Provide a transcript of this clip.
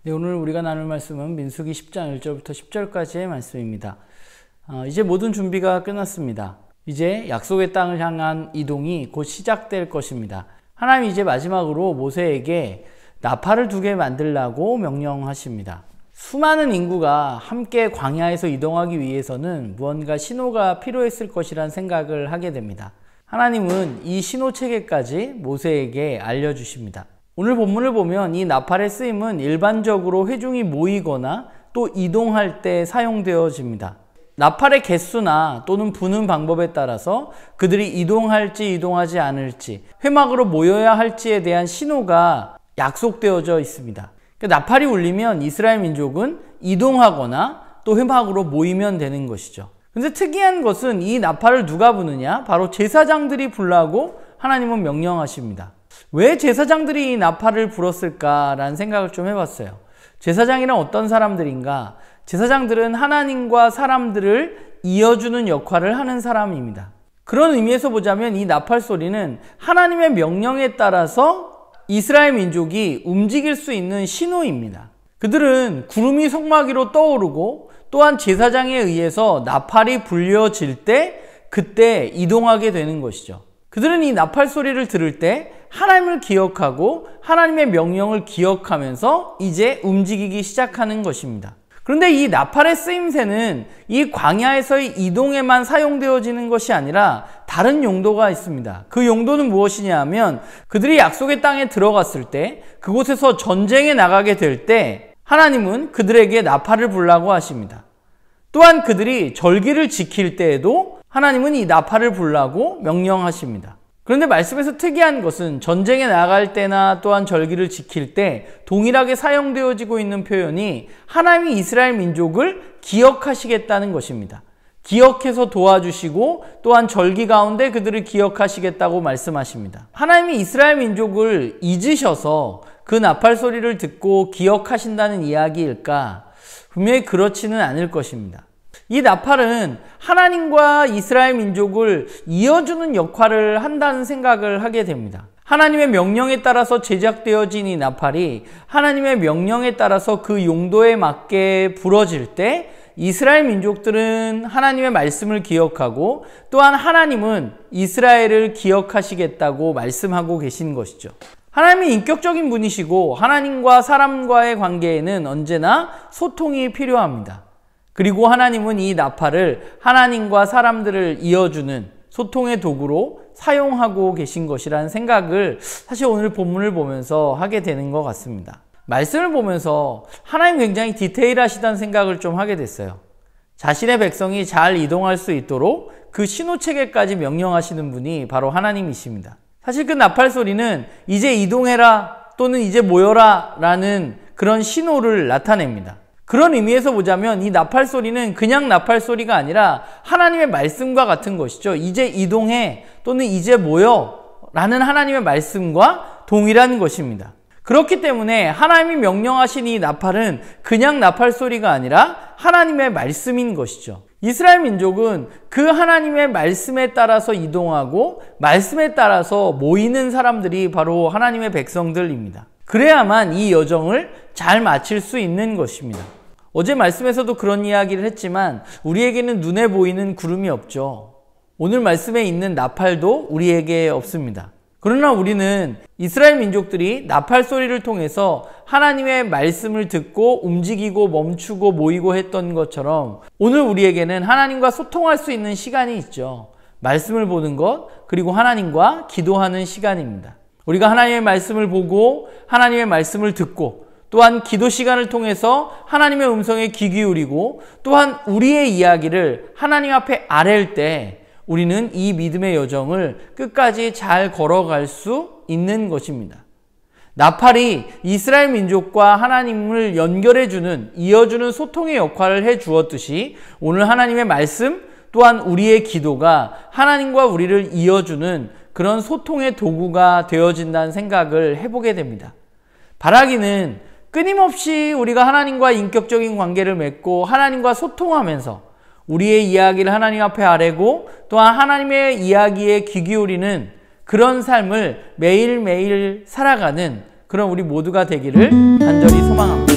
네, 오늘 우리가 나눌 말씀은 민수기 10장 1절부터 10절까지의 말씀입니다. 이제 모든 준비가 끝났습니다. 이제 약속의 땅을 향한 이동이 곧 시작될 것입니다. 하나님이 이제 마지막으로 모세에게 나팔을 2개 만들라고 명령하십니다. 수많은 인구가 함께 광야에서 이동하기 위해서는 무언가 신호가 필요했을 것이란 생각을 하게 됩니다. 하나님은 이 신호 체계까지 모세에게 알려주십니다. 오늘 본문을 보면 이 나팔의 쓰임은 일반적으로 회중이 모이거나 또 이동할 때 사용되어집니다. 나팔의 개수나 또는 부는 방법에 따라서 그들이 이동할지 이동하지 않을지, 회막으로 모여야 할지에 대한 신호가 약속되어져 있습니다. 나팔이 울리면 이스라엘 민족은 이동하거나 또 회막으로 모이면 되는 것이죠. 근데 특이한 것은 이 나팔을 누가 부느냐? 바로 제사장들이 불라고 하나님은 명령하십니다. 왜 제사장들이 이 나팔을 불었을까라는 생각을 좀 해봤어요. 제사장이란 어떤 사람들인가? 제사장들은 하나님과 사람들을 이어주는 역할을 하는 사람입니다. 그런 의미에서 보자면 이 나팔 소리는 하나님의 명령에 따라서 이스라엘 민족이 움직일 수 있는 신호입니다. 그들은 구름이 성막위로 떠오르고 또한 제사장에 의해서 나팔이 불려질 때 그때 이동하게 되는 것이죠. 그들은 이 나팔 소리를 들을 때 하나님을 기억하고 하나님의 명령을 기억하면서 이제 움직이기 시작하는 것입니다. 그런데 이 나팔의 쓰임새는 이 광야에서의 이동에만 사용되어지는 것이 아니라 다른 용도가 있습니다. 그 용도는 무엇이냐 하면 그들이 약속의 땅에 들어갔을 때, 그곳에서 전쟁에 나가게 될 때 하나님은 그들에게 나팔을 불라고 하십니다. 또한 그들이 절기를 지킬 때에도 하나님은 이 나팔을 불라고 명령하십니다. 그런데 말씀에서 특이한 것은 전쟁에 나갈 때나 또한 절기를 지킬 때 동일하게 사용되어지고 있는 표현이 하나님이 이스라엘 민족을 기억하시겠다는 것입니다. 기억해서 도와주시고 또한 절기 가운데 그들을 기억하시겠다고 말씀하십니다. 하나님이 이스라엘 민족을 잊으셔서 그 나팔 소리를 듣고 기억하신다는 이야기일까? 분명히 그렇지는 않을 것입니다. 이 나팔은 하나님과 이스라엘 민족을 이어주는 역할을 한다는 생각을 하게 됩니다. 하나님의 명령에 따라서 제작되어진 이 나팔이 하나님의 명령에 따라서 그 용도에 맞게 불어질 때 이스라엘 민족들은 하나님의 말씀을 기억하고 또한 하나님은 이스라엘을 기억하시겠다고 말씀하고 계신 것이죠. 하나님은 인격적인 분이시고 하나님과 사람과의 관계에는 언제나 소통이 필요합니다. 그리고 하나님은 이 나팔을 하나님과 사람들을 이어주는 소통의 도구로 사용하고 계신 것이라는 생각을 사실 오늘 본문을 보면서 하게 되는 것 같습니다. 말씀을 보면서 하나님 굉장히 디테일하시다는 생각을 좀 하게 됐어요. 자신의 백성이 잘 이동할 수 있도록 그 신호체계까지 명령하시는 분이 바로 하나님이십니다. 사실 그 나팔 소리는 이제 이동해라 또는 이제 모여라 라는 그런 신호를 나타냅니다. 그런 의미에서 보자면 이 나팔 소리는 그냥 나팔 소리가 아니라 하나님의 말씀과 같은 것이죠. 이제 이동해 또는 이제 모여 라는 하나님의 말씀과 동일한 것입니다. 그렇기 때문에 하나님이 명령하신 이 나팔은 그냥 나팔 소리가 아니라 하나님의 말씀인 것이죠. 이스라엘 민족은 그 하나님의 말씀에 따라서 이동하고 말씀에 따라서 모이는 사람들이 바로 하나님의 백성들입니다. 그래야만 이 여정을 잘 마칠 수 있는 것입니다. 어제 말씀에서도 그런 이야기를 했지만 우리에게는 눈에 보이는 구름이 없죠. 오늘 말씀에 있는 나팔도 우리에게 없습니다. 그러나 우리는 이스라엘 민족들이 나팔 소리를 통해서 하나님의 말씀을 듣고 움직이고 멈추고 모이고 했던 것처럼 오늘 우리에게는 하나님과 소통할 수 있는 시간이 있죠. 말씀을 보는 것, 그리고 하나님과 기도하는 시간입니다. 우리가 하나님의 말씀을 보고 하나님의 말씀을 듣고 또한 기도 시간을 통해서 하나님의 음성에 귀 기울이고 또한 우리의 이야기를 하나님 앞에 아뢰일 때 우리는 이 믿음의 여정을 끝까지 잘 걸어갈 수 있는 것입니다. 나팔이 이스라엘 민족과 하나님을 연결해주는, 이어주는 소통의 역할을 해주었듯이 오늘 하나님의 말씀 또한 우리의 기도가 하나님과 우리를 이어주는 그런 소통의 도구가 되어진다는 생각을 해보게 됩니다. 바라기는 끊임없이 우리가 하나님과 인격적인 관계를 맺고 하나님과 소통하면서 우리의 이야기를 하나님 앞에 아뢰고 또한 하나님의 이야기에 귀 기울이는 그런 삶을 매일매일 살아가는 그런 우리 모두가 되기를 간절히 소망합니다.